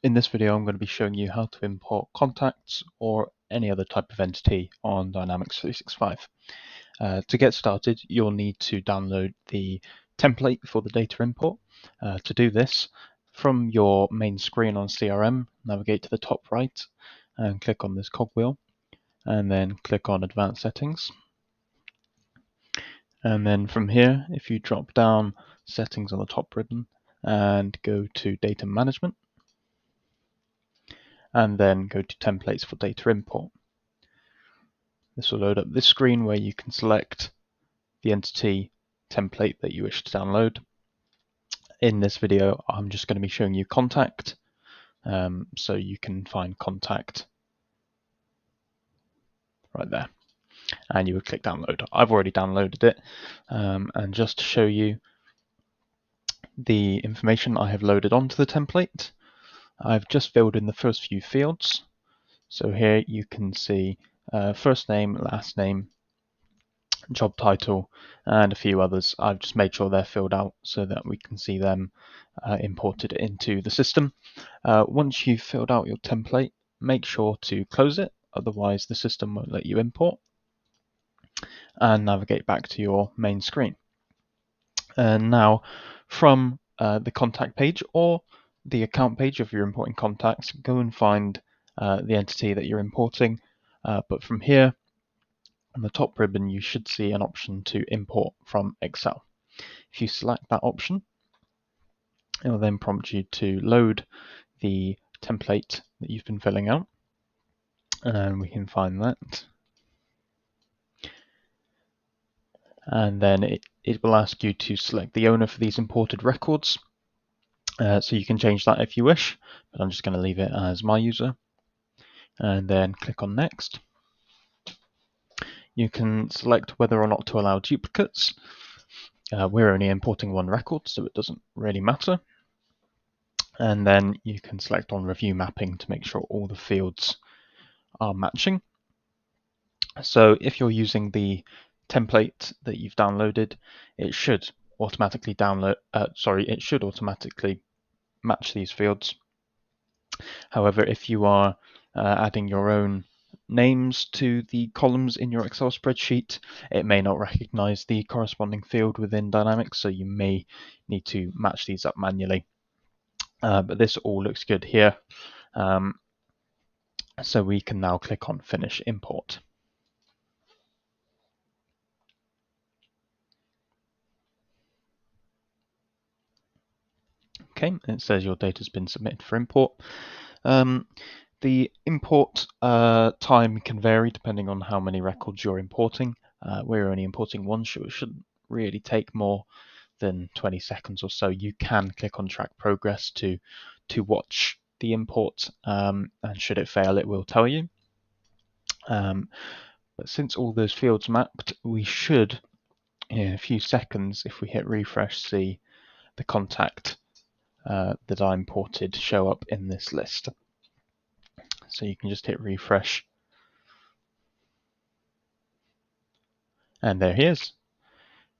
In this video, I'm going to be showing you how to import contacts or any other type of entity on Dynamics 365. To get started, you'll need to download the template for the data import. To do this, from your main screen on CRM, navigate to the top right and click on this cogwheel, and then click on Advanced Settings. And then from here, if you drop down Settings on the top ribbon and go to Data Management, and then go to Templates for Data Import. This will load up this screen where you can select the entity template that you wish to download. In this video, I'm just going to be showing you contact, so you can find contact right there, and you would click download. I've already downloaded it, and just to show you the information I have loaded onto the template, I've just filled in the first few fields. So here you can see first name, last name, job title, and a few others. I've just made sure they're filled out so that we can see them imported into the system. Once you've filled out your template, make sure to close it, otherwise the system won't let you import, and navigate back to your main screen. And now from the contact page or the account page, if you're importing contacts, go and find the entity that you're importing, but from here on the top ribbon you should see an option to import from Excel. If you select that option, it will then prompt you to load the template that you've been filling out, and we can find that. And then it will ask you to select the owner for these imported records. So you can change that if you wish, but I'm just going to leave it as my user. And then click on Next. You can select whether or not to allow duplicates. We're only importing one record, so it doesn't really matter. And then you can select on Review Mapping to make sure all the fields are matching. So if you're using the template that you've downloaded, it should automatically it should automatically match these fields. However, if you are adding your own names to the columns in your Excel spreadsheet, it may not recognize the corresponding field within Dynamics, so you may need to match these up manually. But this all looks good here. So we can now click on Finish Import. Okay, it says your data has been submitted for import. The import time can vary depending on how many records you're importing. We're only importing one, so it shouldn't really take more than 20 seconds or so. You can click on Track Progress to watch the import, and should it fail, it will tell you. But since all those fields mapped, we should, in a few seconds, if we hit refresh, see the contact that I imported show up in this list. So you can just hit refresh, and there he is.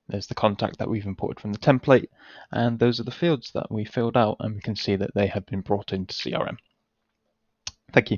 There's the contact that we've imported from the template, and those are the fields that we filled out, and we can see that they have been brought into CRM. Thank you.